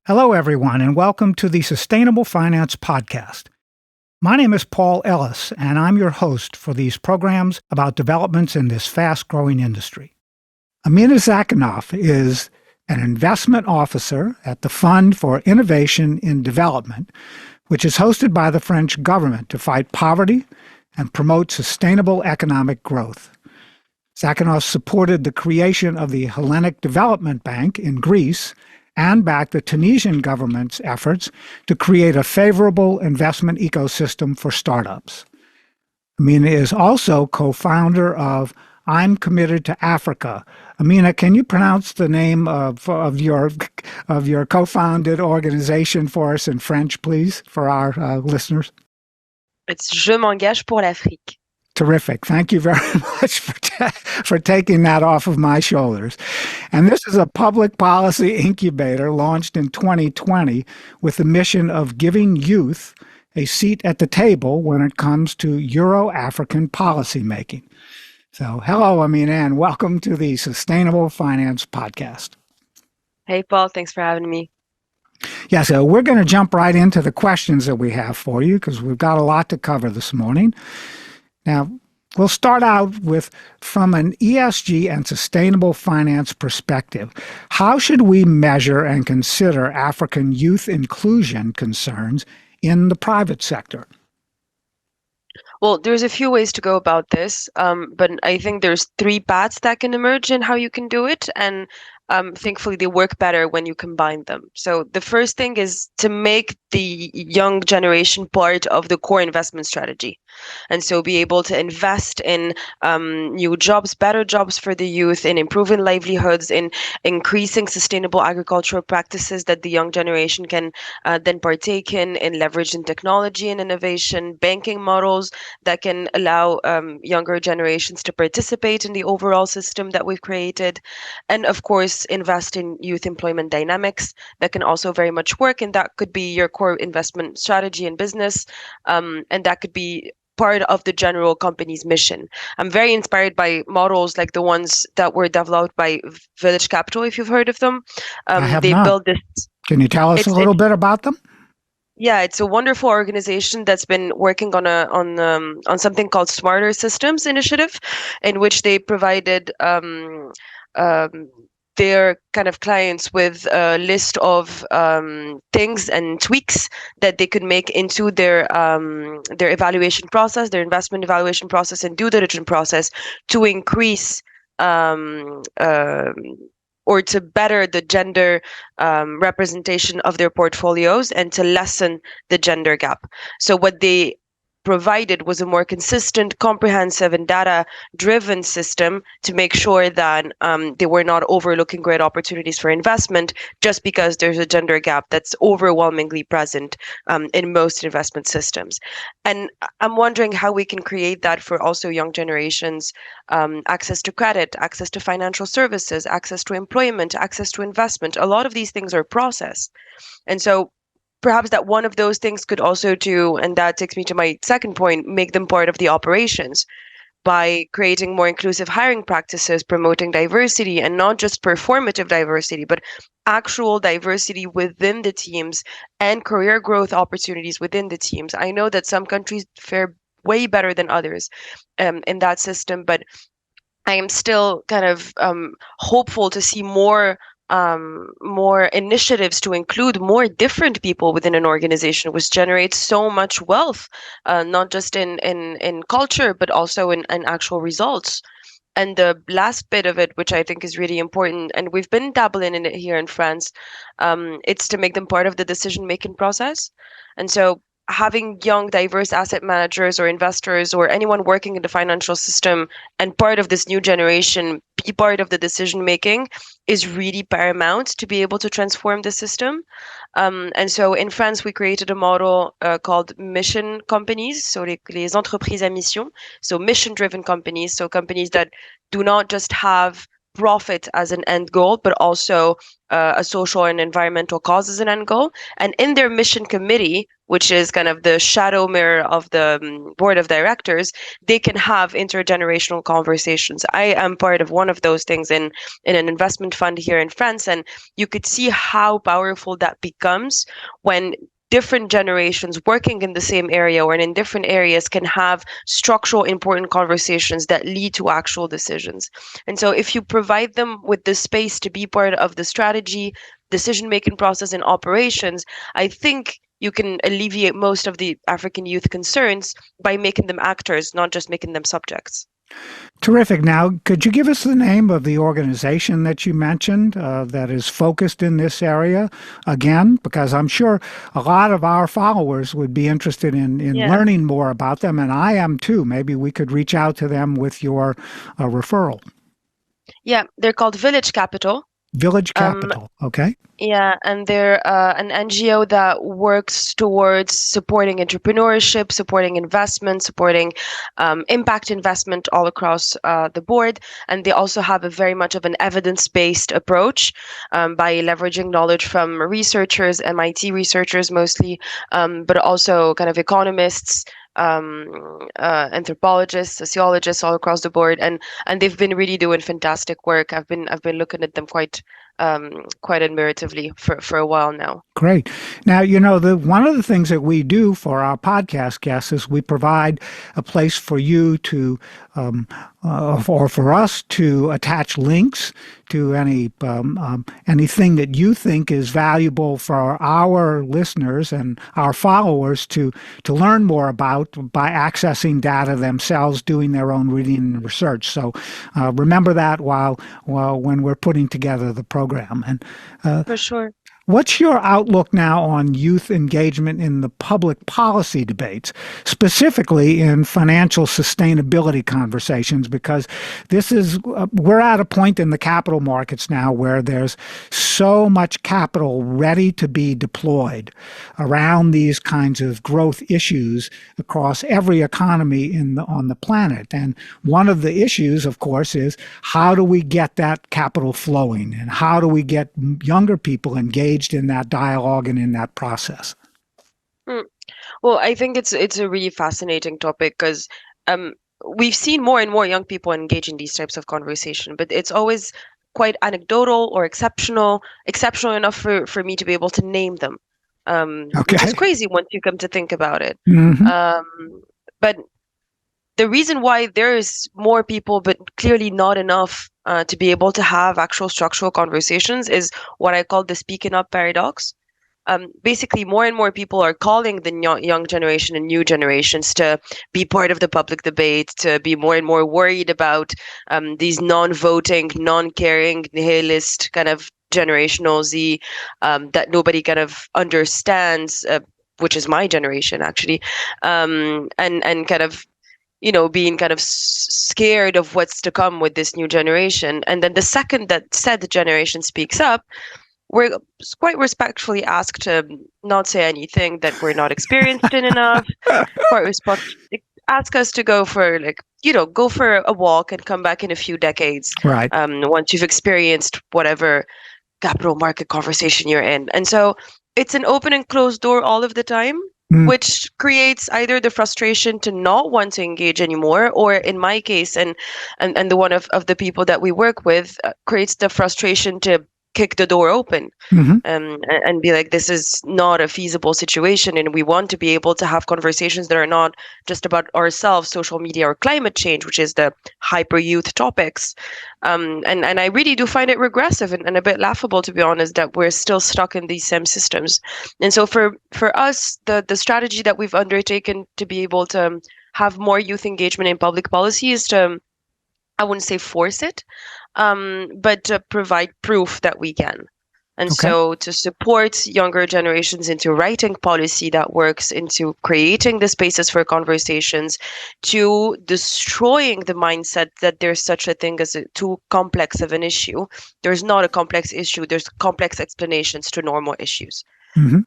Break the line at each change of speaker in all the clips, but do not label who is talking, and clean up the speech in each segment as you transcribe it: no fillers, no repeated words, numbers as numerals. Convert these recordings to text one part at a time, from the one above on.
Hello, everyone, and welcome to the Sustainable Finance Podcast. My name is Paul Ellis, and I'm your host for these programs about developments in this fast-growing industry. Amina Zakhnouf is an investment officer at the Fund for Innovation in Development, which is hosted by the French government to fight poverty and promote sustainable economic growth. Zakhnouf supported the creation of the Hellenic Development Bank in Greece and backed the Tunisian government's efforts to create a favorable investment ecosystem for startups. Amina is also co-founder of I'm Committed to Africa. Amina, can you pronounce the name of your co-founded organization for us in French, please, for our listeners?
It's Je m'engage pour l'Afrique.
Terrific. Thank you very much for taking that off of my shoulders. And this is a public policy incubator launched in 2020 with the mission of giving youth a seat at the table when it comes to Euro-African policymaking. So hello, Amina, and welcome to the Sustainable Finance Podcast.
Hey, Paul. Thanks for having me.
Yeah, so we're going to jump right into the questions that we have for you because we've got a lot to cover this morning. Now, we'll start out with, from an ESG and sustainable finance perspective, how should we measure and consider African youth inclusion concerns in the private sector?
Well, there's a few ways to go about this, but I think there's three paths that can emerge in how you can do it, and thankfully they work better when you combine them. So the first thing is to make the young generation part of the core investment strategy. And so be able to invest in new jobs, better jobs for the youth, in improving livelihoods, in increasing sustainable agricultural practices that the young generation can then partake in leveraging technology and innovation, banking models that can allow younger generations to participate in the overall system that we've created. And of course, invest in youth employment dynamics that can also very much work. And that could be your core investment strategy and business. And that could be part of the general company's mission. I'm very inspired by models like the ones that were developed by Village Capital, if you've heard of them.
I have
they
not.
built this.
Can you tell us a little bit about them?
Yeah, it's a wonderful organization that's been working on something called Smarter Systems Initiative, in which they provided their kind of clients with a list of things and tweaks that they could make into their evaluation process, their investment evaluation process and due diligence process to increase or to better the gender representation of their portfolios and to lessen the gender gap. So what they provided was a more consistent, comprehensive, and data-driven system to make sure that they were not overlooking great opportunities for investment just because there's a gender gap that's overwhelmingly present in most investment systems. And I'm wondering how we can create that for also young generations, access to credit, access to financial services, access to employment, access to investment. A lot of these things are process. And so perhaps that one of those things could also do, and that takes me to my second point, make them part of the operations by creating more inclusive hiring practices, promoting diversity, and not just performative diversity, but actual diversity within the teams and career growth opportunities within the teams. I know that some countries fare way better than others in that system, but I am still kind of hopeful to see more initiatives to include more different people within an organization, which generates so much wealth, not just in culture, but also in actual results. And the last bit of it, which I think is really important, and we've been dabbling in it here in France, it's to make them part of the decision-making process. And so having young, diverse asset managers or investors or anyone working in the financial system and part of this new generation be part of the decision making is really paramount to be able to transform the system. And so in France, we created a model called mission companies, so les entreprises à mission, so mission-driven companies, so companies that do not just have profit as an end goal, but also a social and environmental cause as an end goal. And in their mission committee, which is kind of the shadow mirror of the board of directors, they can have intergenerational conversations. I am part of one of those things in an investment fund here in France, and you could see how powerful that becomes when different generations working in the same area or in different areas can have structural important conversations that lead to actual decisions. And so if you provide them with the space to be part of the strategy, decision-making process and operations, I think you can alleviate most of the African youth concerns by making them actors, not just making them subjects.
Terrific. Now, could you give us the name of the organization that you mentioned that is focused in this area again? Because I'm sure a lot of our followers would be interested in learning more about them, and I am too. Maybe we could reach out to them with your referral.
Yeah, they're called Village Capital.
Village Capital, okay.
Yeah, and they're an NGO that works towards supporting entrepreneurship, supporting investment, supporting impact investment all across the board. And they also have a very much of an evidence-based approach by leveraging knowledge from researchers, MIT researchers mostly, but also kind of economists, anthropologists, sociologists all across the board, and they've been really doing fantastic work. I've been looking at them quite admiratively for a while now.
Great. Now, one of the things that we do for our podcast guests is we provide a place for you to, or for us to attach links to anything that you think is valuable for our listeners and our followers to learn more about by accessing data themselves, doing their own reading and research. So remember that when we're putting together the program. And
for sure.
What's your outlook now on youth engagement in the public policy debates, specifically in financial sustainability conversations? Because we're at a point in the capital markets now where there's so much capital ready to be deployed around these kinds of growth issues across every economy on the planet. And one of the issues, of course, is how do we get that capital flowing, and how do we get younger people engaged in that dialogue and in that process?
Well, I think it's a really fascinating topic because we've seen more and more young people engage in these types of conversation, but it's always quite anecdotal or exceptional enough for me to be able to name them, which is crazy once you come to think about it. But the reason why there is more people, but clearly not enough to be able to have actual structural conversations, is what I call the speaking up paradox. Basically, more and more people are calling the young generation and new generations to be part of the public debate, to be more and more worried about these non-voting, non-caring, nihilist kind of generational Z that nobody kind of understands, which is my generation actually, and kind of being kind of scared of what's to come with this new generation. And then the second that said generation speaks up, we're quite respectfully asked to not say anything that we're not experienced in enough. Ask us to go for go for a walk and come back in a few decades.
Right.
Once you've experienced whatever capital market conversation you're in. And so it's an open and closed door all of the time. Which creates either the frustration to not want to engage anymore, or in my case, and the one of the people that we work with, creates the frustration to kick the door open and be like, this is not a feasible situation, and we want to be able to have conversations that are not just about ourselves, social media, or climate change, which is the hyper youth topics. And I really do find it regressive and a bit laughable, to be honest, that we're still stuck in these same systems. And so for us, the strategy that we've undertaken to be able to have more youth engagement in public policy is to, I wouldn't say force it, but to provide proof that we can. And so to support younger generations into writing policy that works, into creating the spaces for conversations, to destroying the mindset that there's such a thing as too complex of an issue. There's not a complex issue. There's complex explanations to normal issues.
Mhm.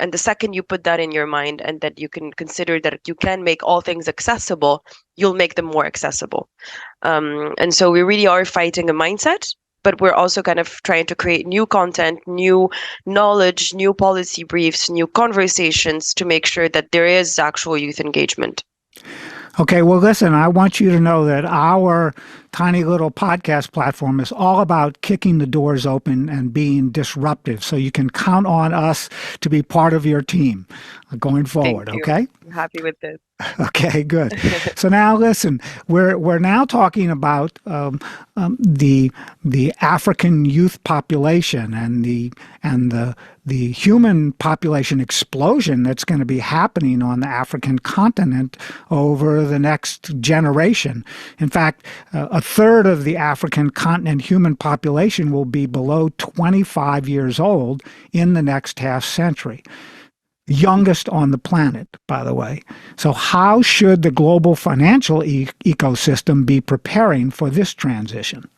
And the second you put that in your mind and that you can consider that you can make all things accessible, you'll make them more accessible. And so we really are fighting a mindset, but we're also kind of trying to create new content, new knowledge, new policy briefs, new conversations to make sure that there is actual youth engagement.
Okay, well, listen, I want you to know that our tiny little podcast platform is all about kicking the doors open and being disruptive. So you can count on us to be part of your team going forward,
Thank you.
okay?
I'm happy with this.
Okay, good. So now listen, we're now talking about the African youth population and the human population explosion that's going to be happening on the African continent over the next generation. In fact, a third of the African continent human population will be below 25 years old in the next half century. Youngest on the planet, by the way. So how should the global financial ecosystem be preparing for this transition?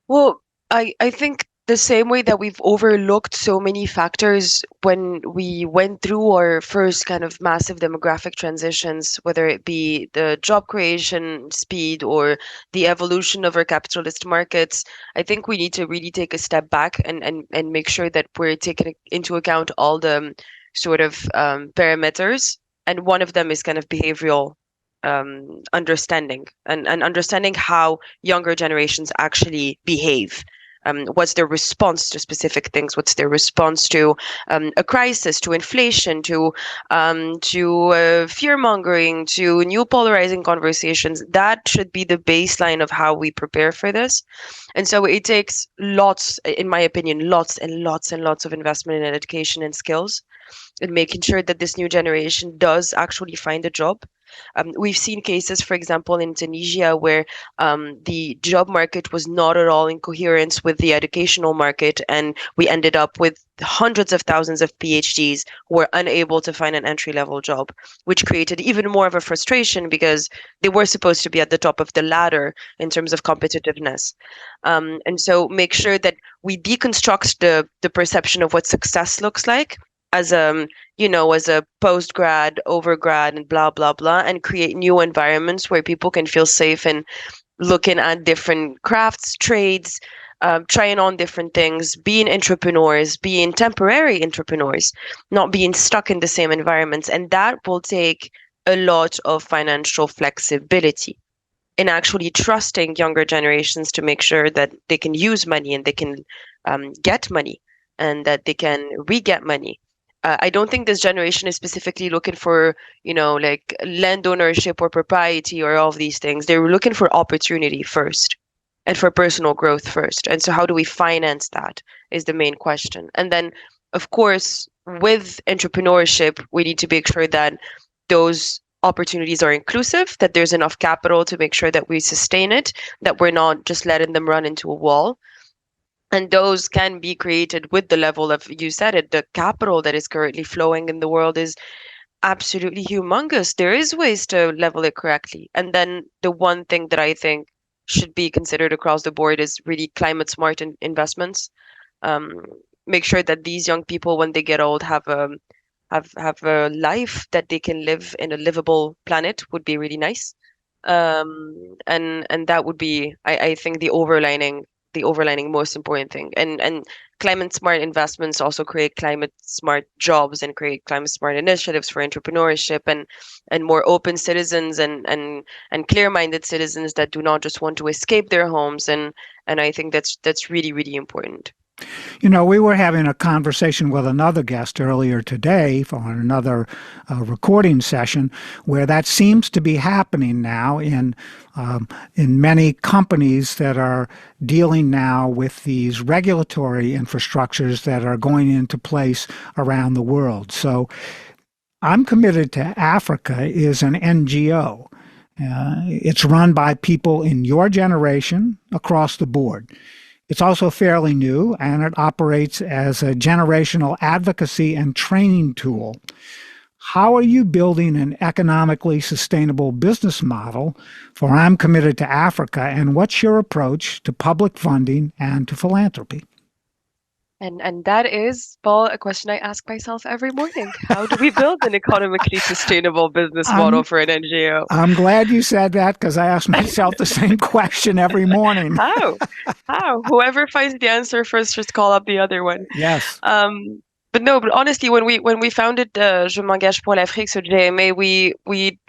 Well, I think the same way that we've overlooked so many factors when we went through our first kind of massive demographic transitions, whether it be the job creation speed or the evolution of our capitalist markets, I think we need to really take a step back and make sure that we're taking into account all the sort of parameters. And one of them is kind of behavioral understanding and understanding how younger generations actually behave. What's their response to specific things? What's their response to a crisis, to inflation, to fear mongering, to new polarizing conversations? That should be the baseline of how we prepare for this. And so it takes lots, in my opinion, lots and lots and lots of investment in education and skills, and making sure that this new generation does actually find a job. We've seen cases, for example, in Tunisia, where the job market was not at all in coherence with the educational market, and we ended up with hundreds of thousands of PhDs who were unable to find an entry-level job, which created even more of a frustration because they were supposed to be at the top of the ladder in terms of competitiveness. And so make sure that we deconstruct the perception of what success looks like as as a post grad, over grad, and blah blah blah, and create new environments where people can feel safe and looking at different crafts, trades, trying on different things, being entrepreneurs, being temporary entrepreneurs, not being stuck in the same environments, and that will take a lot of financial flexibility in actually trusting younger generations to make sure that they can use money and they can get money and that they can re-get money. I don't think this generation is specifically looking for, like land ownership or propriety or all of these things. They're looking for opportunity first and for personal growth first. And so how do we finance that is the main question. And then, of course, with entrepreneurship, we need to make sure that those opportunities are inclusive, that there's enough capital to make sure that we sustain it, that we're not just letting them run into a wall. And those can be created with the level of, you said it, the capital that is currently flowing in the world is absolutely humongous. There is ways to level it correctly. And then the one thing that I think should be considered across the board is really climate smart investments. Um, Make sure that these young people, when they get old, have a life that they can live in a livable planet would be really nice. And that would be, I think, the overlining most important thing. And climate smart investments also create climate smart jobs and create climate smart initiatives for entrepreneurship and more open citizens and clear-minded citizens that do not just want to escape their homes. And I think that's really, really important.
We were having a conversation with another guest earlier today on another recording session where that seems to be happening now in many companies that are dealing now with these regulatory infrastructures that are going into place around the world. So I'm Committed to Africa is an NGO. It's run by people in your generation across the board. It's also fairly new, and it operates as a generational advocacy and training tool. How are you building an economically sustainable business model for I'm Committed to Africa, and what's your approach to public funding and to philanthropy?
And that is, Paul, a question I ask myself every morning. How do we build an economically sustainable business model
I'm
for an NGO?
I'm glad you said that because I ask myself the same question every morning.
How? How? Whoever finds the answer first, just call up the other one.
Yes.
Um, but no, but honestly, when we founded Je m'engage pour l'Afrique, so JMA, we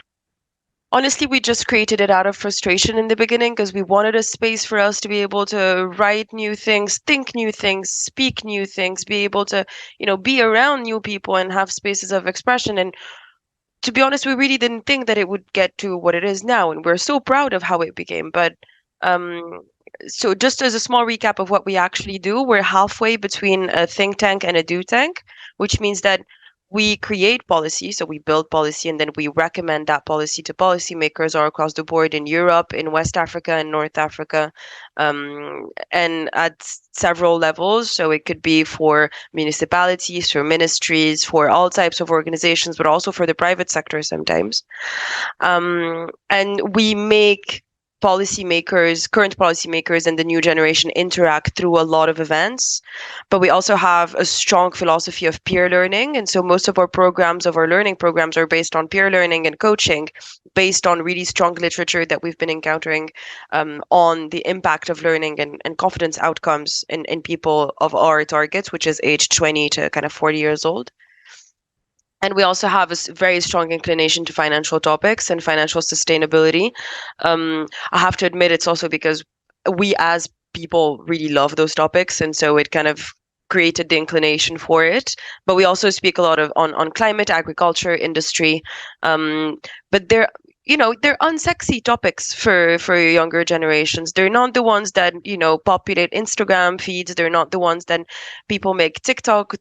honestly, we just created it out of frustration in the beginning because we wanted a space for us to be able to write new things, think new things, speak new things, be able to, be around new people and have spaces of expression. And to be honest, we really didn't think that it would get to what it is now. And we're so proud of how it became. But um, so just as a small recap of what we actually do, we're halfway between a think tank and a do tank, which means that we create policy, so we build policy, and then we recommend that policy to policymakers all across the board in Europe, in West Africa, and North Africa, and at several levels. So it could be for municipalities, for ministries, for all types of organizations, but also for the private sector sometimes. And we make current policymakers and the new generation interact through a lot of events, but we also have a strong philosophy of peer learning. And so most of our learning programs are based on peer learning and coaching, based on really strong literature that we've been encountering on the impact of learning and confidence outcomes in people of our targets, which is age 20 to kind of 40 years old. And we also have a very strong inclination to financial topics and financial sustainability. I have to admit, it's also because we as people really love those topics. And so it kind of created the inclination for it. But we also speak a lot on climate, agriculture, industry. But they're unsexy topics for younger generations. They're not the ones that, populate Instagram feeds. They're not the ones that people make TikTok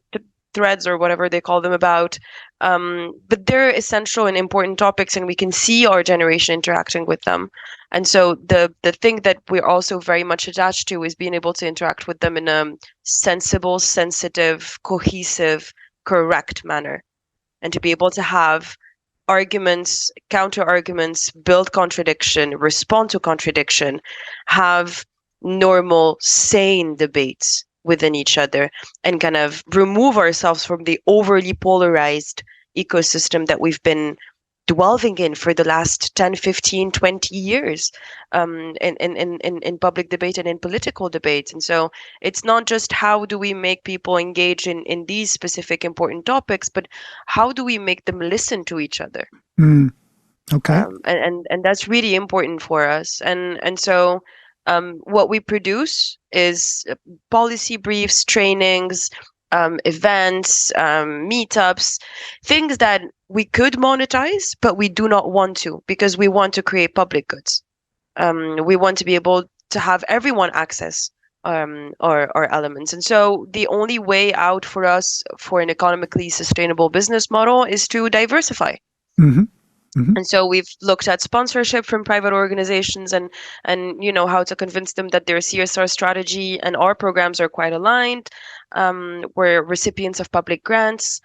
threads or whatever they call them about. But they're essential and important topics, and we can see our generation interacting with them. And so the thing that we're also very much attached to is being able to interact with them in a sensible, sensitive, cohesive, correct manner, and to be able to have arguments, counter arguments, build contradiction, respond to contradiction, have normal, sane debates within each other, and kind of remove ourselves from the overly polarized ecosystem that we've been dwelling in for the last 10, 15, 20 years in public debate and in political debate. And so it's not just how do we make people engage in these specific important topics, but how do we make them listen to each other?
Okay.
And that's really important for us. And so what we produce is policy briefs, trainings, events, meetups, things that we could monetize, but we do not want to, because we want to create public goods. We want to be able to have everyone access our elements. And so the only way out for us for an economically sustainable business model is to diversify.
Mm-hmm. Mm-hmm.
And so we've looked at sponsorship from private organizations and how to convince them that their CSR strategy and our programs are quite aligned. We're recipients of public grants,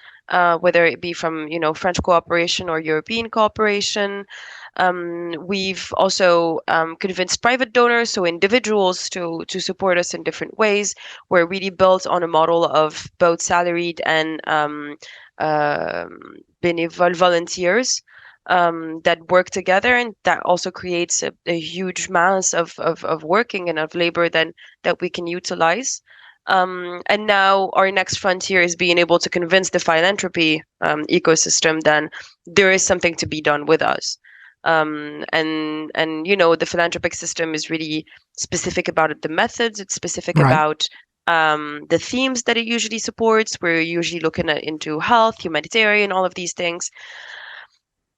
whether it be from French cooperation or European cooperation. We've also convinced private donors, so individuals, to support us in different ways. We're really built on a model of both salaried and bénévole volunteers that work together, and that also creates a huge mass of working and of labor that we can utilize. And now our next frontier is being able to convince the philanthropy ecosystem that there is something to be done with us. And the philanthropic system is really specific about the methods. It's specific about the themes that it usually supports. We're usually looking into health, humanitarian, all of these things.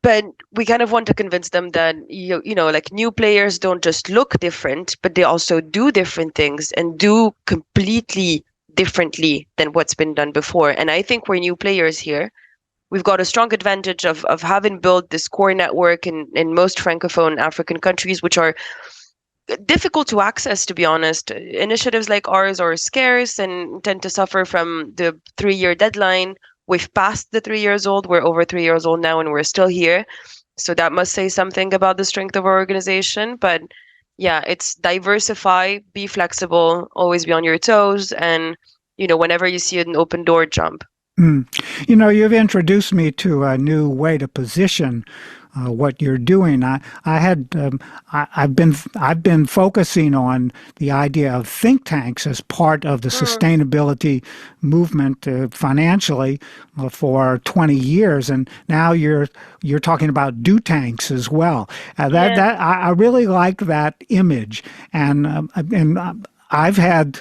But we kind of want to convince them that like new players don't just look different, but they also do different things and do completely differently than what's been done before. And I think we're new players here. We've got a strong advantage of having built this core network in most Francophone African countries, which are difficult to access, to be honest. Initiatives like ours are scarce and tend to suffer from the 3-year deadline. We've passed the 3 years old. We're over 3 years old now, and we're still here. So that must say something about the strength of our organization. But yeah, it's diversify, be flexible, always be on your toes, and whenever you see an open door, jump.
You've introduced me to a new way to position what you're doing. I've been focusing on the idea of think tanks as part of the sustainability movement financially for 20 years, and now you're talking about do tanks as well. I really like that image, and I've had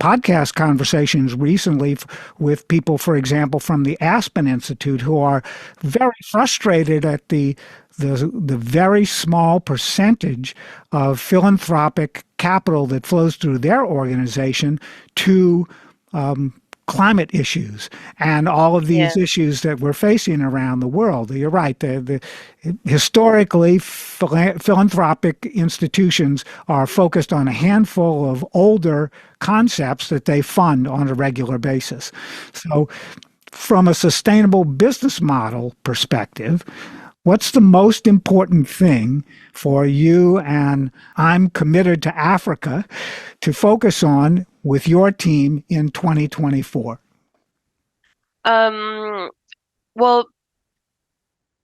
podcast conversations recently with people, for example, from the Aspen Institute, who are very frustrated at the very small percentage of philanthropic capital that flows through their organization to climate issues and all of these issues that we're facing around the world. You're right. Historically, philanthropic institutions are focused on a handful of older concepts that they fund on a regular basis. So from a sustainable business model perspective, what's the most important thing for you and I'm Committed to Africa to focus on with your team in 2024?
Well,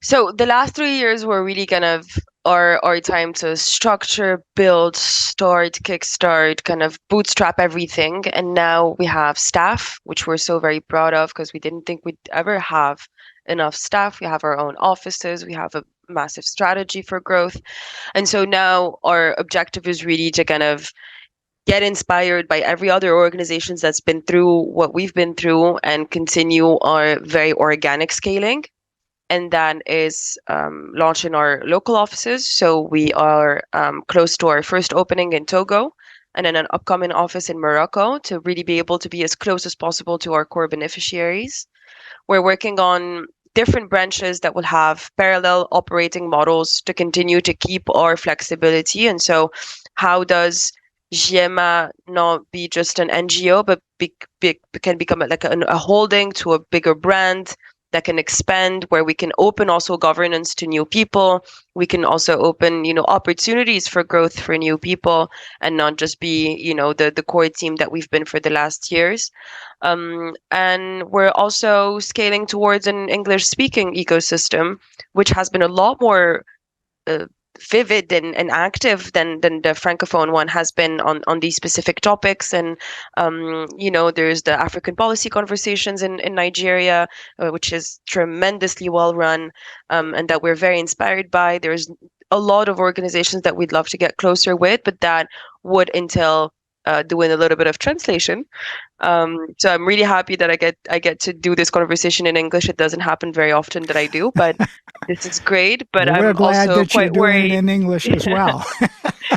so the last 3 years were really kind of our time to structure, build, start, kickstart, kind of bootstrap everything. And now we have staff, which we're so very proud of because we didn't think we'd ever have enough staff. We have our own offices. We have a massive strategy for growth. And so now our objective is really to kind of get inspired by every other organizations that's been through what we've been through and continue our very organic scaling. And that is launching our local offices. So we are close to our first opening in Togo and then an upcoming office in Morocco to really be able to be as close as possible to our core beneficiaries. We're working on different branches that will have parallel operating models to continue to keep our flexibility. And so how does GMA not be just an NGO, but can become like a holding to a bigger brand that can expand, where we can open also governance to new people. We can also open, opportunities for growth for new people and not just be, the core team that we've been for the last years. And we're also scaling towards an English-speaking ecosystem, which has been a lot more vivid and active than the francophone one has been on these specific topics. And there's the African policy conversations in Nigeria, which is tremendously well run, and that we're very inspired by. There's a lot of organizations that we'd love to get closer with, but that would entail doing a little bit of translation. So I'm really happy that I get to do this conversation in English. It doesn't happen very often that I do, but this is great. But
well,
I'm
glad
also
that
quite
you're doing
worried
it in English as well.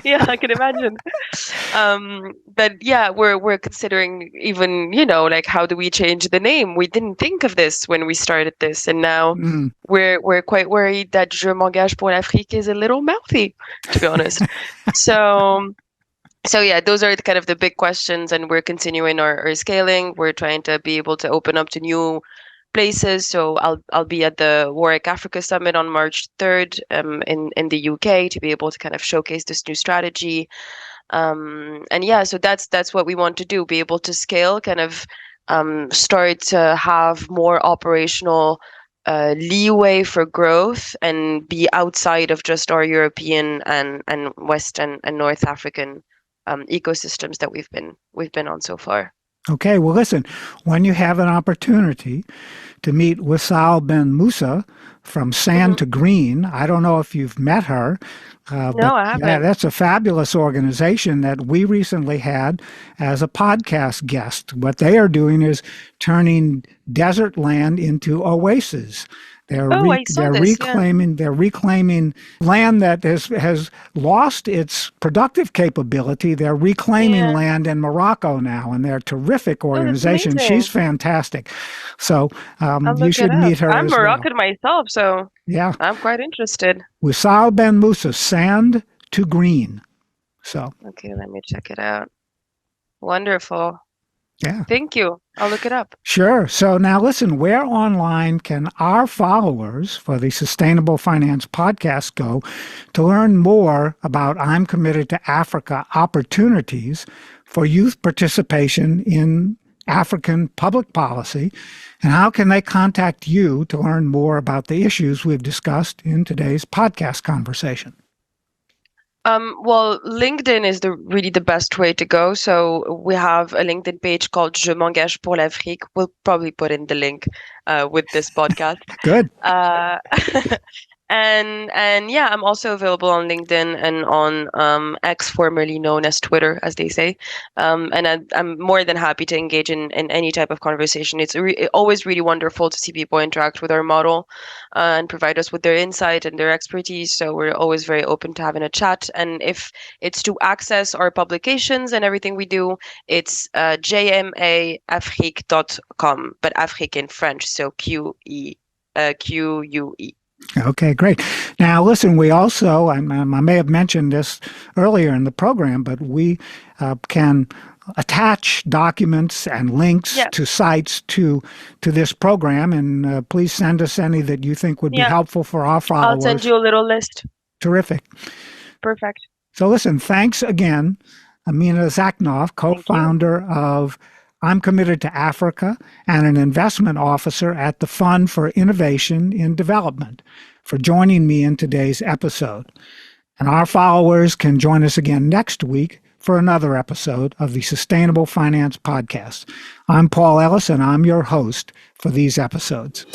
Yeah, I can imagine. But yeah, we're considering even, like how do we change the name? We didn't think of this when we started this, and now we're quite worried that Je m'engage pour l'Afrique is a little mouthy, to be honest. So yeah, those are kind of the big questions, and we're continuing our scaling. We're trying to be able to open up to new places. So I'll be at the Warwick Africa Summit on March 3rd in the UK to be able to kind of showcase this new strategy. And yeah, so that's what we want to do, be able to scale, kind of start to have more operational leeway for growth and be outside of just our European and West and North African ecosystems that we've been on so far.
Okay, well, listen, when you have an opportunity to meet Wissal Ben Musa from Sand to Green, I don't know if you've met her.
No, I haven't.
Yeah, that's a fabulous organization that we recently had as a podcast guest. What they are doing is turning desert land into oases. They're reclaiming land that has lost its productive capability. They're reclaiming land in Morocco now, and they're a terrific organization. She's fantastic. So you should meet her.
I'm Moroccan myself, so
yeah,
I'm quite interested.
Wissal Ben Musa, Sand to Green. So
okay, let me check it out. Wonderful.
Yeah.
Thank you. I'll look it up.
Sure. So now listen, where online can our followers for the Sustainable Finance Podcast go to learn more about I'm Committed to Africa opportunities for youth participation in African public policy, and how can they contact you to learn more about the issues we've discussed in today's podcast conversation?
Well, LinkedIn is really the best way to go. So we have a LinkedIn page called Je m'engage pour l'Afrique. We'll probably put in the link with this podcast.
Good.
And yeah, I'm also available on LinkedIn and on X, formerly known as Twitter, as they say. And I'm more than happy to engage in any type of conversation. It's always really wonderful to see people interact with our model and provide us with their insight and their expertise. So we're always very open to having a chat. And if it's to access our publications and everything we do, it's jmaafrique.com, but Afrique in French, so QUE.
Okay, great. Now, listen, we also, I may have mentioned this earlier in the program, but we can attach documents and links to sites to this program, and please send us any that you think would be helpful for our followers.
I'll send you a little list.
Terrific.
Perfect.
So listen, thanks again, Amina Zakhnouf, co-founder of I'm Committed to Africa and an investment officer at the Fund for Innovation in Development, for joining me in today's episode. And our followers can join us again next week for another episode of the Sustainable Finance Podcast. I'm Paul Ellis, and I'm your host for these episodes.